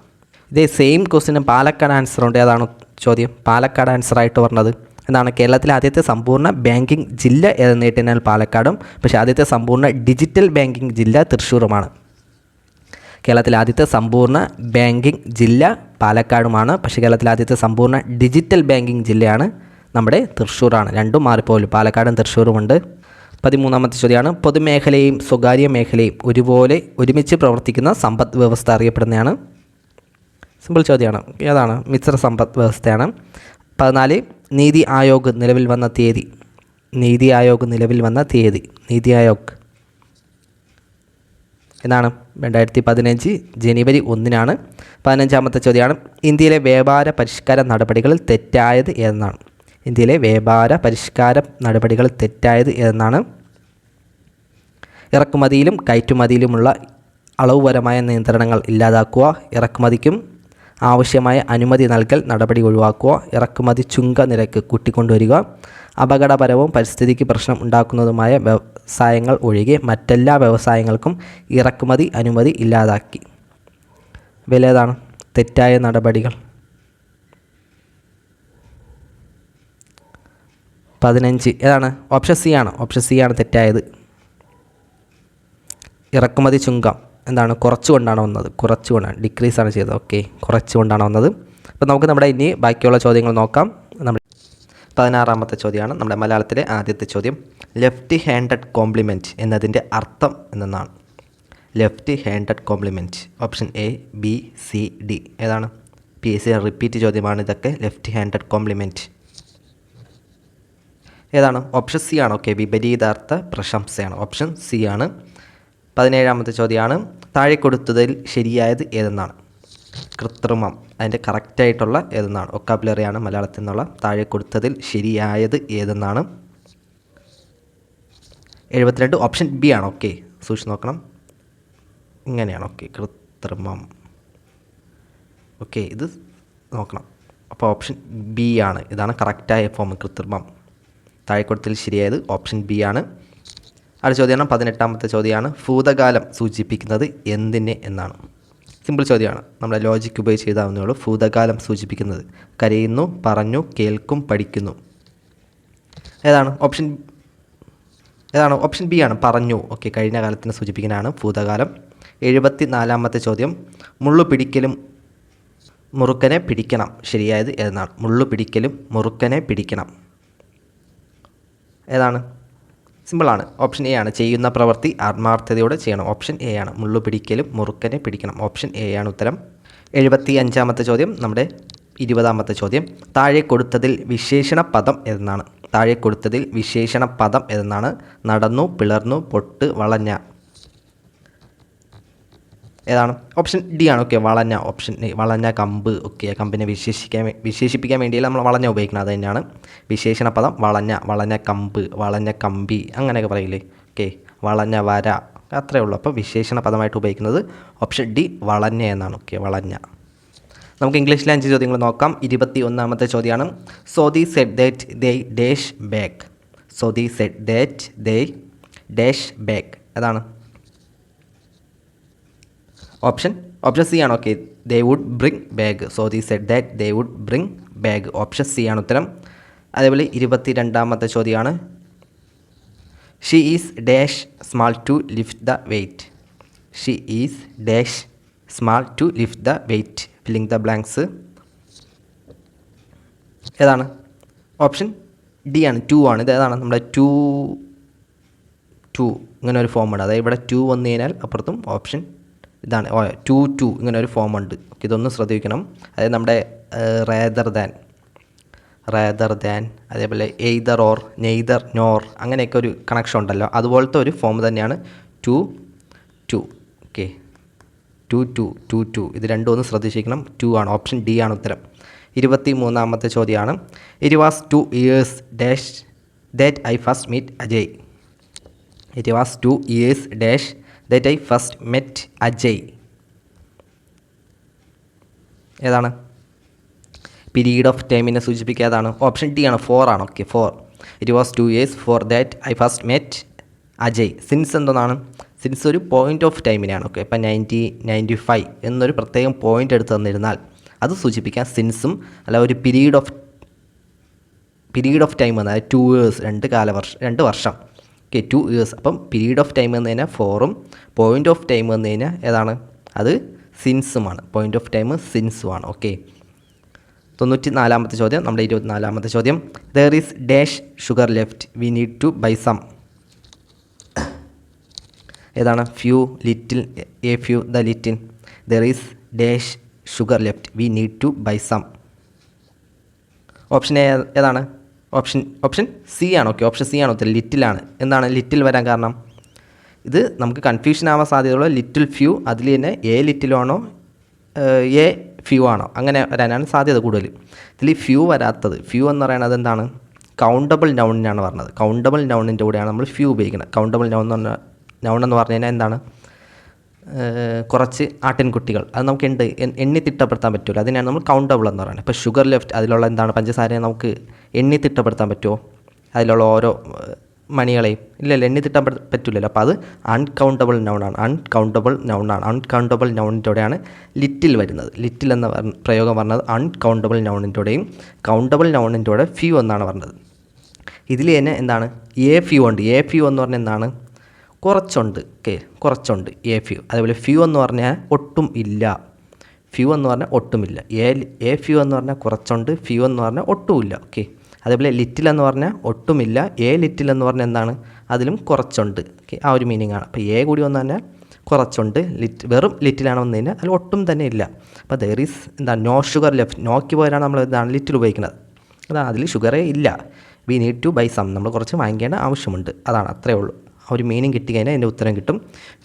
ഇതേ സെയിം ക്വസ്റ്റ്യന് പാലക്കാട് ആൻസറുണ്ട്. ഏതാണ് ചോദ്യം? പാലക്കാട് ആൻസറായിട്ട് പറഞ്ഞത് എന്നാണ്. കേരളത്തിലെ ആദ്യത്തെ സമ്പൂർണ്ണ ബാങ്കിങ് ജില്ല ഏതെന്ന് കേട്ടാൽ പാലക്കാടും, പക്ഷേ ആദ്യത്തെ സമ്പൂർണ്ണ ഡിജിറ്റൽ ബാങ്കിങ് ജില്ല തൃശ്ശൂരുമാണ്. കേരളത്തിലെ ആദ്യത്തെ സമ്പൂർണ്ണ ബാങ്കിങ് ജില്ല പാലക്കാടുമാണ്, പക്ഷേ കേരളത്തിലെ ആദ്യത്തെ സമ്പൂർണ്ണ ഡിജിറ്റൽ ബാങ്കിങ് ജില്ലയാണ് നമ്മുടെ തൃശ്ശൂരാണ്. രണ്ടും മാറിപ്പോലും, പാലക്കാടും തൃശ്ശൂരുമുണ്ട്. 13ാമത്തെ ചോദ്യമാണ് പൊതുമേഖലയും സ്വകാര്യ മേഖലയും ഒരുമിച്ച് പ്രവർത്തിക്കുന്ന സമ്പദ് വ്യവസ്ഥ അറിയപ്പെടുന്നതാണ്. സിമ്പിൾ ചോദ്യമാണ്. ഏതാണ്? മിശ്ര സമ്പദ് വ്യവസ്ഥയാണ്. 14 നീതി ആയോഗ് നിലവിൽ വന്ന തീയതി. നീതി ആയോഗ് എന്നാണ്? 2015 ജനുവരി 1-നാണ്. 15ാമത്തെ ചോദ്യമാണ് ഇന്ത്യയിലെ വ്യാപാര പരിഷ്കാര നടപടികളിൽ തെറ്റായത് ഏതെന്നാണ്? ഇറക്കുമതിയിലും കയറ്റുമതിയിലുമുള്ള അളവുപരമായ നിയന്ത്രണങ്ങൾ ഇല്ലാതാക്കുക, ഇറക്കുമതിക്കും ആവശ്യമായ അനുമതി നൽകൽ നടപടി ഒഴിവാക്കുക, ഇറക്കുമതി ചുങ്ക നിരക്ക് കൂട്ടിക്കൊണ്ടുവരിക, അപകടപരവും പരിസ്ഥിതിക്ക് പ്രശ്നം ഉണ്ടാക്കുന്നതുമായ വ്യവസായങ്ങൾ ഒഴികെ മറ്റെല്ലാ വ്യവസായങ്ങൾക്കും ഇറക്കുമതി അനുമതി ഇല്ലാതാക്കി. വിലേതാണ് തെറ്റായ നടപടികൾ? 15 ഏതാണ്? ഓപ്ഷൻ സി ആണ്. ഓപ്ഷൻ സി ആണ് തെറ്റായത്. ഇറക്കുമതി ചുങ്കം എന്താണ്? കുറച്ചുകൊണ്ടാണ് വന്നത്. കുറച്ചുകൊണ്ടാണ്, ഡിക്രീസാണ് ചെയ്തത്. ഓക്കെ, കുറച്ചുകൊണ്ടാണ് വന്നത്. അപ്പോൾ നമുക്ക് നമ്മുടെ ഇനി ബാക്കിയുള്ള ചോദ്യങ്ങൾ നോക്കാം. നമ്മൾ 16ാമത്തെ ചോദ്യമാണ് നമ്മുടെ മലയാളത്തിലെ ആദ്യത്തെ ചോദ്യം. ലെഫ്റ്റ് ഹാൻഡഡ് കോംപ്ലിമെൻറ്റ് എന്നതിൻ്റെ അർത്ഥം എന്നാണ്? Left handed compliment option A, B, C, D. ഏതാണ്? PSC റിപ്പീറ്റ് ചോദ്യമാണ് ഇതൊക്കെ. ലെഫ്റ്റ് ഹാൻഡഡ് കോംപ്ലിമെൻറ്റ് ഏതാണ്? ഓപ്ഷൻ സി ആണ്. ഓക്കെ, വിപരീതാർത്ഥ പ്രശംസയാണ്. ഓപ്ഷൻ സി ആണ്. 17ാമത്തെ ചോദ്യമാണ്. താഴെ കൊടുത്തതിൽ ശരിയായത് ഏതെന്നാണ്? കൃത്രിമം അതിൻ്റെ കറക്റ്റായിട്ടുള്ള ഏതെന്നാണ്? വൊക്കാബുലറിയാണ് മലയാളത്തിൽ നിന്നുള്ള. താഴെ കൊടുത്തതിൽ ശരിയായത് ഏതെന്നാണ്? 72 ഓപ്ഷൻ ബി ആണ്. ഓക്കെ, സൂക്ഷിച്ച് നോക്കണം. ഇങ്ങനെയാണ്. ഓക്കെ, കൃത്രിമം. ഓക്കെ, ഇത് നോക്കണം. അപ്പോൾ ഓപ്ഷൻ ബി ആണ്. ഇതാണ് കറക്റ്റായ ഫോം, കൃത്രിമം. താഴെ കൊടുത്തതിൽ ശരിയായത് ഓപ്ഷൻ ബി ആണ്. അടുത്ത ചോദ്യമാണ് 18ാമത്തെ ചോദ്യമാണ്. ഭൂതകാലം സൂചിപ്പിക്കുന്നത് എന്തിനെ എന്നാണ്? സിമ്പിൾ ചോദ്യമാണ്, നമ്മുടെ ലോജിക്ക് ഉപയോഗിച്ച് എഴുതാവുന്നേ ഉള്ളൂ. ഭൂതകാലം സൂചിപ്പിക്കുന്നത് കരയുന്നു, പറഞ്ഞു, കേൾക്കും, പഠിക്കുന്നു. ഏതാണ്? ഓപ്ഷൻ ബി ആണ്, പറഞ്ഞു. ഓക്കെ, കഴിഞ്ഞ കാലത്തിനെ സൂചിപ്പിക്കുന്നതാണ് ഭൂതകാലം. 74ാമത്തെ ചോദ്യം. മുള്ളു പിടിക്കലും മുറുക്കനെ പിടിക്കണം. ശരിയായത് ഏതെന്നാണ്? മുള്ളു പിടിക്കലും മുറുക്കനെ പിടിക്കണം. ഏതാണ്? സിമ്പിളാണ്. ഓപ്ഷൻ എ ആണ്. ചെയ്യുന്ന പ്രവൃത്തി ആത്മാർത്ഥതയോടെ ചെയ്യണം. ഓപ്ഷൻ എ ആണ്. മുള്ളു പിടിക്കലും മുറുക്കനെ പിടിക്കണം. ഓപ്ഷൻ എ ആണ് ഉത്തരം. 75ാമത്തെ ചോദ്യം നമ്മുടെ 20ാമത്തെ ചോദ്യം. താഴെ കൊടുത്തതിൽ വിശേഷണ പദം ഏതെന്നാണ്? താഴെ കൊടുത്തതിൽ വിശേഷണ പദം ഏതെന്നാണ്? നടന്നു, പിളർന്നു, പൊട്ട്, വളഞ്ഞ. ഏതാണ്? ഓപ്ഷൻ ഡി ആണ്. ഓക്കെ, വളഞ്ഞ. ഓപ്ഷൻ എ, വളഞ്ഞ കമ്പ്. ഓക്കെ, കമ്പിനെ വിശേഷിപ്പിക്കാൻ വേണ്ടിയല്ല നമ്മൾ വളഞ്ഞ ഉപയോഗിക്കുന്നത്. അത് തന്നെയാണ് വിശേഷണ പദം. വളഞ്ഞ കമ്പ്, വളഞ്ഞ കമ്പി, അങ്ങനെയൊക്കെ പറയില്ലേ? ഓക്കെ, വളഞ്ഞ വര, അത്രയേ ഉള്ളൂ. അപ്പോൾ വിശേഷണ പദമായിട്ട് ഉപയോഗിക്കുന്നത് ഓപ്ഷൻ ഡി, വളഞ്ഞ എന്നാണ്. ഓക്കെ, വളഞ്ഞ. നമുക്ക് ഇംഗ്ലീഷിലെ 5 ചോദ്യങ്ങൾ നോക്കാം. 21ാമത്തെ ചോദ്യമാണ്. So the said that they dash back. So the said that they dash back. അതാണ് ഓപ്ഷൻ സി ആണ്. Okay, they would bring bag. So the said that they would bring bag. Option C ആണ് ഉത്തരം. അതേപോലെ 22ാമത്തെ ചോദ്യമാണ്. She is dash small to lift the weight. She is dash small to lift the weight. Filling the blanks. ഏതാണ്? Option D ആണ്. 2 ആണ്. ഇത് ഏതാണ്? നമ്മുടെ 2 ഇങ്ങനെ ഒരു ഫോം ഉണ്ട്. അതായത് ഇവിടെ 2 വന്നു കഴിഞ്ഞാൽ അപ്പുറത്തും ഓപ്ഷൻ ഇതാണ്. 2 ഇങ്ങനെ ഒരു ഫോം ഉണ്ട്. ഓക്കെ, ഇതൊന്ന് ശ്രദ്ധിക്കണം. അതായത് നമ്മുടെ റേദർ ദാൻ അതേപോലെ എയ്തർ ഓർ, നെയ്തർ, നോർ, അങ്ങനെയൊക്കെ ഒരു കണക്ഷൻ ഉണ്ടല്ലോ. അതുപോലത്തെ ഒരു ഫോം തന്നെയാണ് 2. ഓക്കെ, 2. ഇത് രണ്ടും ഒന്ന് ശ്രദ്ധിച്ചിരിക്കണം. 2 ആണ്. ഓപ്ഷൻ ഡി ആണ് ഉത്തരം. 23ാമത്തെ ചോദ്യമാണ്. It was 2 years dash that I first meet Ajay. It was 2 years dash that I first met Ajay. ഏതാണ്? പീരീഡ് ഓഫ് ടൈമിനെ സൂചിപ്പിക്കാതാണ്. ഓപ്ഷൻ ഡി ആണ്. 4 ആണ്. Okay, 4. It was 2 years for that I first met Ajay. Since എന്താണ്? സിൻസ് ഒരു point of ടൈമിനാണ്. Okay, ഇപ്പം 90, 95 എന്നൊരു പ്രത്യേകം പോയിൻ്റ് എടുത്ത് തന്നിരുന്നാൽ അത് സൂചിപ്പിക്കാൻ സിൻസും, അല്ല ഒരു പീരീഡ് ഓഫ് ടൈം എന്നാൽ 2 years, 2 വർഷം. Okay, 2 years. അപ്പം പീരീഡ് ഓഫ് ടൈം എന്ന് കഴിഞ്ഞാൽ 4ഉം പോയിൻ്റ് ഓഫ് ടൈം എന്ന് കഴിഞ്ഞാൽ ഏതാണ്? അത് സിൻസുമാണ്. പോയിൻ്റ് ഓഫ് ടൈം സിൻസുമാണ്. ഓക്കെ, 94ാമത്തെ ചോദ്യം നമ്മുടെ 24ാമത്തെ ചോദ്യം. There is dash sugar left we need to buy some. ഏതാണ്? Few, little, a few, the little. There is dash sugar left we need to buy some. Option ഏതാണ്? Option C ആണ്. Okay, option C ആണ് ഉത്തരം. ലിറ്റിലാണ്. എന്താണ് little വരാൻ കാരണം? ഇത് നമുക്ക് കൺഫ്യൂഷൻ ആവാൻ സാധ്യതയുള്ള ലിറ്റിൽ ഫ്യൂ, അതിൽ തന്നെ എ ലിറ്റിലാണോ എ ഫ്യൂ ആണോ, അങ്ങനെ വരാനാണ് സാധ്യത കൂടുതൽ. ഇതിൽ ഫ്യൂ വരാത്തത്, ഫ്യൂ എന്ന് പറയുന്നത് എന്താണ്? കൗണ്ടബിൾ നൗണിനാണ് പറഞ്ഞത്. കൗണ്ടബിൾ നൗണിൻ്റെ കൂടെയാണ് നമ്മൾ ഫ്യൂ ഉപയോഗിക്കുന്നത്. കൗണ്ടബിൾ നൗൺ എന്ന് പറഞ്ഞു കഴിഞ്ഞാൽ എന്താണ്? കുറച്ച് ആട്ടിൻകുട്ടികൾ അത് നമുക്ക് എണ്ണി തിട്ടപ്പെടുത്താൻ പറ്റുമല്ലോ, അതിനാണ് നമ്മൾ കൗണ്ടബിൾ എന്ന് പറയുന്നത്. ഇപ്പോൾ ഷുഗർ ലെഫ്റ്റ് അതിലുള്ള എന്താണ് പഞ്ചസാരയെ നമുക്ക് എണ്ണി തിട്ടപ്പെടുത്താൻ പറ്റുമോ, അതിലുള്ള ഓരോ മണികളെയും ഇല്ലല്ലോ, എണ്ണി തിട്ടാൻ പറ്റില്ലല്ലോ. അപ്പോൾ അത് അൺകൗണ്ടബിൾ നൗണാണ്. അൺകൗണ്ടബിൾ നൗണിൻ്റെയാണ് ലിറ്റിൽ വരുന്നത്. ലിറ്റിൽ എന്ന പ്രയോഗം പറഞ്ഞത് അൺകൗണ്ടബിൾ നൗണിൻ്റെയും കൗണ്ടബിൾ നൗണിൻ്റെ ഫ്യൂ എന്നാണ് പറഞ്ഞത്. ഇതിൽ തന്നെ എന്താണ് ഫ്യൂ ഉണ്ട്. ഫ്യൂ എന്ന് പറഞ്ഞാൽ എന്താണ്, കുറച്ചുണ്ട്. കുറച്ചുണ്ട് ഫ്യൂ. അതേപോലെ ഫ്യൂ എന്ന് പറഞ്ഞാൽ ഒട്ടും ഇല്ല. ഫ്യൂ എന്ന് പറഞ്ഞാൽ ഒട്ടുമില്ല. ഫ്യൂ എന്ന് പറഞ്ഞാൽ കുറച്ചുണ്ട്, ഫ്യൂ എന്ന് പറഞ്ഞാൽ ഒട്ടുമില്ല. അതേപോലെ ലിറ്റിൽ എന്ന് പറഞ്ഞാൽ ഒട്ടുമില്ല. ലിറ്റിൽ എന്ന് പറഞ്ഞാൽ എന്താണ്, അതിലും കുറച്ചുണ്ട്. ആ ഒരു മീനിങ് ആണ്. അപ്പോൾ കൂടി വന്നു പറഞ്ഞാൽ കുറച്ചുണ്ട്. വെറും ലിറ്റിലാണ് വന്നു കഴിഞ്ഞാൽ അതിൽ ഒട്ടും തന്നെ ഇല്ല. അപ്പോൾ ദർ ഈസ് എന്താണ് നോ ഷുഗർ ലെഫ്റ്റ്. നോക്കി പോയാലാണ് നമ്മൾ എന്താണ് ലിറ്റിൽ ഉപയോഗിക്കുന്നത്. അതാണ് അതിൽ ഷുഗറേ ഇല്ല. We need to buy some. നമ്മൾ കുറച്ച് വാങ്ങിക്കേണ്ട ആവശ്യമുണ്ട്. അതാണ്, അത്രയേ ഉള്ളൂ. ആ ഒരു മീനിങ് കിട്ടിക്കഴിഞ്ഞാൽ എൻ്റെ ഉത്തരം കിട്ടും.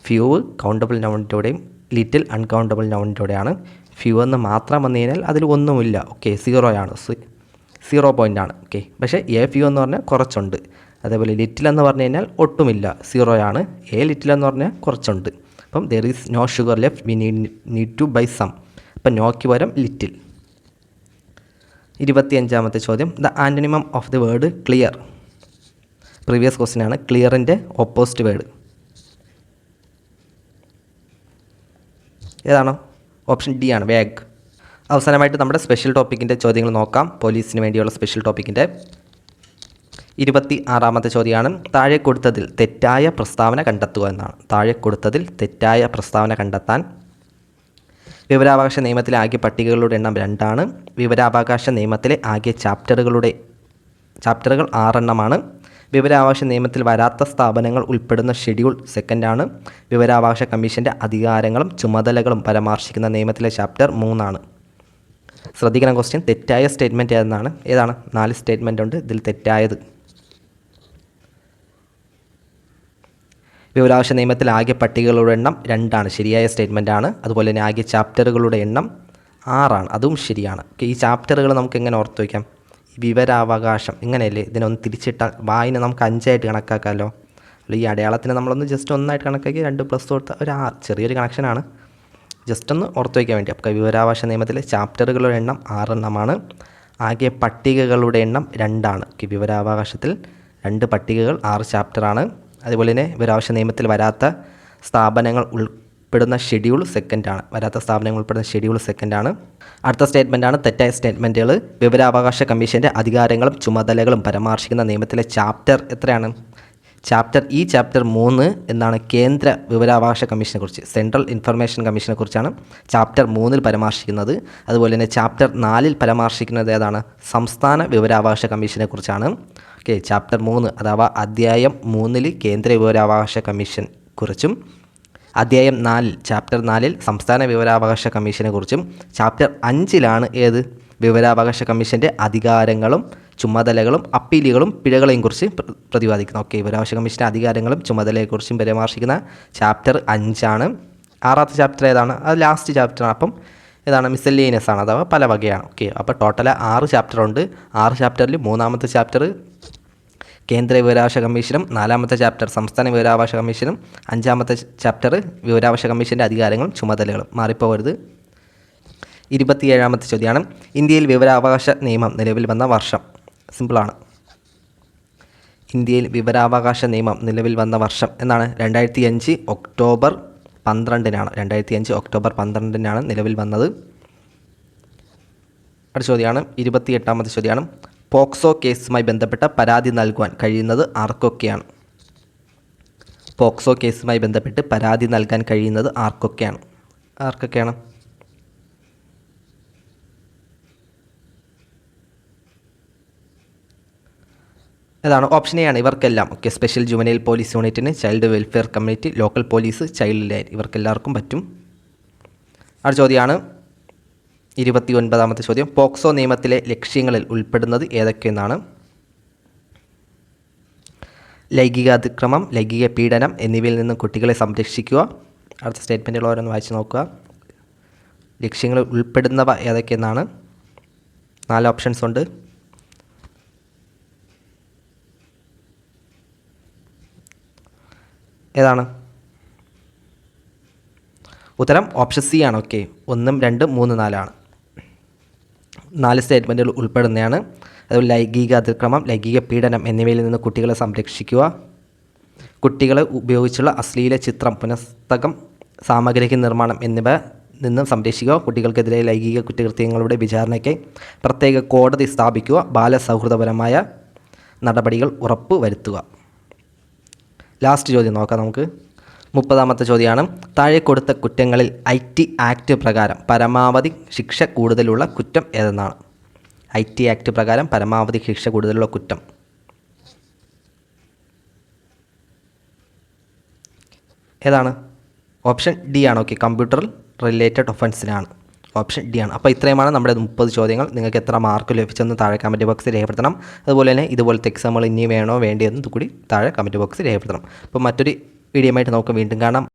ഫ്യൂ കൗണ്ടബിൾ നൗണിൻ്റെയും ലിറ്റിൽ അൺകൗണ്ടബിൾ നൗണിൻ്റെയാണ്. ഫ്യൂ എന്ന് മാത്രം വന്നു കഴിഞ്ഞാൽ അതിൽ ഒന്നുമില്ല. സീറോയാണ്, 0 പോയിൻ്റാണ്. പക്ഷേ ഫ്യൂ എന്ന് പറഞ്ഞാൽ കുറച്ചുണ്ട്. അതേപോലെ ലിറ്റിൽ എന്ന് പറഞ്ഞു കഴിഞ്ഞാൽ ഒട്ടുമില്ല, 0ആണ്. ലിറ്റിൽ എന്ന് പറഞ്ഞാൽ കുറച്ചുണ്ട്. അപ്പം there is no sugar left, we need to buy some. അപ്പം നോക്ക് പകരം ലിറ്റിൽ. 25ാമത്തെ ചോദ്യം, the antonym of the word clear. Previous question ആണ്. ക്ലിയറിൻ്റെ ഓപ്പോസിറ്റ് വേർഡ് ഏതാണോ? ഓപ്ഷൻ ഡി ആണ്, വേഗ്. അവസാനമായിട്ട് നമ്മുടെ സ്പെഷ്യൽ ടോപ്പിക്കിൻ്റെ ചോദ്യങ്ങൾ നോക്കാം. പോലീസിന് വേണ്ടിയുള്ള സ്പെഷ്യൽ ടോപ്പിക്കിൻ്റെ 26ാമത്തെ ചോദ്യമാണ്, താഴെ കൊടുത്തതിൽ തെറ്റായ പ്രസ്താവന കണ്ടെത്തുക എന്നാണ്. താഴെ കൊടുത്തതിൽ തെറ്റായ പ്രസ്താവന കണ്ടെത്താൻ. വിവരാവകാശ നിയമത്തിലെ ആകെ പട്ടികകളുടെ എണ്ണം 2ആണ്. വിവരാവകാശ നിയമത്തിലെ ആകെ ചാപ്റ്ററുകൾ 6 വിവരാവകാശ നിയമത്തിൽ വരാത്ത സ്ഥാപനങ്ങൾ ഉൾപ്പെടുന്ന ഷെഡ്യൂൾ 2 വിവരാവകാശ കമ്മീഷൻ്റെ അധികാരങ്ങളും ചുമതലകളും പരാമർശിക്കുന്ന നിയമത്തിലെ ചാപ്റ്റർ 3. ശ്രദ്ധിക്കണം, ക്വസ്റ്റ്യൻ തെറ്റായ സ്റ്റേറ്റ്മെൻറ്റ് ഏതാണ്? 4 സ്റ്റേറ്റ്മെൻ്റ് ഉണ്ട്. ഇതിൽ തെറ്റായത് വിവരാവകാശ നിയമത്തിൽ ആകെ പട്ടികകളുടെ എണ്ണം 2ആണ്, ശരിയായ സ്റ്റേറ്റ്മെൻ്റ് ആണ്. അതുപോലെ തന്നെ ആകെ ചാപ്റ്ററുകളുടെ എണ്ണം 6ആണ്, അതും ശരിയാണ്. ഈ ചാപ്റ്ററുകൾ നമുക്ക് എങ്ങനെ ഓർത്ത് വയ്ക്കാം? വിവരാവകാശം ഇങ്ങനെയല്ലേ, ഇതിനൊന്ന് തിരിച്ചിട്ടാൽ വായന നമുക്ക് 5ആയിട്ട് കണക്കാക്കാമല്ലോ. അല്ല, ഈ അടയാളത്തിന് നമ്മളൊന്ന് ജസ്റ്റ് 1ആയിട്ട് കണക്കാക്കി 2 പ്ലസ് കൊടുത്ത ഒരു 6, ചെറിയൊരു കണക്ഷനാണ്. ജസ്റ്റ് ഒന്ന് ഓർത്ത് വയ്ക്കാൻ വേണ്ടി. അപ്പോൾ വിവരാവകാശ നിയമത്തിലെ ചാപ്റ്ററുകളുടെ എണ്ണം 6 ആകെ പട്ടികകളുടെ എണ്ണം 2ആണ്. വിവരാവകാശത്തിൽ 2 പട്ടികകൾ, 6 ചാപ്റ്ററാണ്. അതുപോലെ തന്നെ വിവരാവകാശ നിയമത്തിൽ വരാത്ത സ്ഥാപനങ്ങൾ ഉൾപ്പെടുന്ന ഷെഡ്യൂൾ 2 അടുത്ത സ്റ്റേറ്റ്മെൻറ്റാണ് തെറ്റായ സ്റ്റേറ്റ്മെൻറ്റുകൾ. വിവരാവകാശ കമ്മീഷൻ്റെ അധികാരങ്ങളും ചുമതലകളും പരാമർശിക്കുന്ന നിയമത്തിലെ ചാപ്റ്റർ എത്രയാണ്? ചാപ്റ്റർ 3 എന്നാണ് കേന്ദ്ര വിവരാവകാശ കമ്മീഷനെ കുറിച്ച്, സെൻട്രൽ ഇൻഫർമേഷൻ കമ്മീഷനെ കുറിച്ചാണ് ചാപ്റ്റർ 3 പരാമർശിക്കുന്നത്. അതുപോലെ തന്നെ ചാപ്റ്റർ 4 പരാമർശിക്കുന്നത് ഏതാണ്? സംസ്ഥാന വിവരാവകാശ കമ്മീഷനെ കുറിച്ചാണ്. ചാപ്റ്റർ 3 അഥവാ അധ്യായം 3 കേന്ദ്ര വിവരാവകാശ കമ്മീഷൻ കുറിച്ചും, അധ്യായം 4 ചാപ്റ്റർ 4 സംസ്ഥാന വിവരാവകാശ കമ്മീഷനെ കുറിച്ചും, ചാപ്റ്റർ 5 ഏത്? വിവരാവകാശ കമ്മീഷൻ്റെ അധികാരങ്ങളും ചുമതലകളും അപ്പീലുകളും പിഴകളെയും കുറിച്ച് പ്രതിപാദിക്കുന്നു. വിവരാവകാശ കമ്മീഷൻ്റെ അധികാരങ്ങളും ചുമതലയെക്കുറിച്ചും പരാമർശിക്കുന്ന ചാപ്റ്റർ 5ആണ്. 6ാമത്തെ ചാപ്റ്റർ ഏതാണ്? അത് ലാസ്റ്റ് ചാപ്റ്ററാണ്. അപ്പം ഏതാണ്? മിസലേനിയസ് ആണ്, അഥവാ പല വകയാണ്. അപ്പോൾ ടോട്ടൽ 6 ചാപ്റ്റർ ഉണ്ട്. 6 ചാപ്റ്ററിൽ 3ാമത്തെ ചാപ്റ്റർ കേന്ദ്ര വിവരാവകാശ കമ്മീഷനും, 4ാമത്തെ ചാപ്റ്റർ സംസ്ഥാന വിവരാവകാശ കമ്മീഷനും, 5ാമത്തെ ചാപ്റ്റർ വിവരാവകാശ കമ്മീഷൻ്റെ അധികാരങ്ങളും ചുമതലകളും. മാറിപ്പോകരുത്. 27ാമത്തെ ചോദ്യമാണ്, ഇന്ത്യയിൽ വിവരാവകാശ നിയമം നിലവിൽ വന്ന വർഷം. സിമ്പിളാണ്. ഇന്ത്യയിൽ വിവരാവകാശ നിയമം നിലവിൽ വന്ന വർഷം എന്നാണ്? 2005 ഒക്ടോബർ 12-നാണ്. 2005 ഒക്ടോബർ 12-നാണ് നിലവിൽ വന്നത്. അടുത്ത ചോദ്യമാണ് 28ാമത്തെ ചോദ്യമാണ്, പോക്സോ കേസുമായി ബന്ധപ്പെട്ട പരാതി നൽകുവാൻ കഴിയുന്നത് ആർക്കൊക്കെയാണ്? പോക്സോ കേസുമായി ബന്ധപ്പെട്ട് പരാതി നൽകാൻ കഴിയുന്നത് ആർക്കൊക്കെയാണ്? ഏതാണ്? ഓപ്ഷൻ എ ആണ്, ഇവർക്കെല്ലാം. സ്പെഷ്യൽ ജുവനൈൽ പോലീസ് യൂണിറ്റിന്, child welfare committee, local police, child line, ഇവർക്കെല്ലാവർക്കും പറ്റും. അടുത്ത ചോദ്യമാണ് 29ാമത്തെ ചോദ്യം, പോക്സോ നിയമത്തിലെ ലക്ഷ്യങ്ങളിൽ ഉൾപ്പെടുന്നത് ഏതൊക്കെയെന്നാണ്? ലൈംഗികാതിക്രമം, ലൈംഗിക പീഡനം എന്നിവയിൽ നിന്നും കുട്ടികളെ സംരക്ഷിക്കുക. അടുത്ത സ്റ്റേറ്റ്മെൻറ്റുകൾ ഓരോന്ന് വായിച്ച് നോക്കുക. ലക്ഷ്യങ്ങളിൽ ഉൾപ്പെടുന്നവ ഏതൊക്കെയെന്നാണ്? 4 ഓപ്ഷൻസ് ഉണ്ട്. ഏതാണ്? ഉത്തരം ഓപ്ഷൻ സി ആണ്. ഓക്കെ, 1, 2, 3, 4 4 സ്റ്റേറ്റ്മെൻറ്റുകൾ ഉൾപ്പെടുന്നതാണ്. അതുപോലെ ലൈംഗിക അതിക്രമം, ലൈംഗിക പീഡനം എന്നിവയിൽ നിന്ന് കുട്ടികളെ സംരക്ഷിക്കുക, കുട്ടികളെ ഉപയോഗിച്ചുള്ള അശ്ലീല ചിത്രം, പുസ്തകം, സാമഗ്രിക നിർമ്മാണം എന്നിവ നിന്നും സംരക്ഷിക്കുക, കുട്ടികൾക്കെതിരെ ലൈംഗിക കുറ്റകൃത്യങ്ങളുടെ വിചാരണയ്ക്ക് പ്രത്യേക കോടതി സ്ഥാപിക്കുക, ബാലസൗഹൃദപരമായ നടപടികൾ ഉറപ്പ് വരുത്തുക. ലാസ്റ്റ് ചോദ്യം നോക്കാം നമുക്ക്. 30ാമത്തെ ചോദ്യമാണ്. താഴെ കൊടുത്ത കുറ്റങ്ങളിൽ IT ആക്ട് പ്രകാരം പരമാവധി ശിക്ഷ കൂടുതലുള്ള കുറ്റം ഏതെന്നാണ്? IT ആക്ട് പ്രകാരം പരമാവധി ശിക്ഷ കൂടുതലുള്ള കുറ്റം ഏതാണ്? ഓപ്ഷൻ ഡി ആണ്. ഓക്കെ, കമ്പ്യൂട്ടർ റിലേറ്റഡ് ഒഫൻസിനാണ്. ഓപ്ഷൻ ഡി ആണ്. അപ്പോൾ ഇത്രയുമാണ് നമ്മുടെ 30 ചോദ്യങ്ങൾ. നിങ്ങൾക്ക് എത്ര മാർക്ക് ലഭിച്ചെന്ന് താഴെ കമൻറ്റ് ബോക്സിൽ രേഖപ്പെടുത്തണം. അതുപോലെ തന്നെ ഇതുപോലത്തെ എക്സാമുകൾ ഇനി വേണോ വേണ്ടിയെന്ന് കൂടി താഴെ കമൻറ്റ് ബോക്സിൽ രേഖപ്പെടുത്തണം. അപ്പോൾ മറ്റൊരു വീഡിയോ ആയിട്ട് നമുക്ക് വീണ്ടും കാണാം.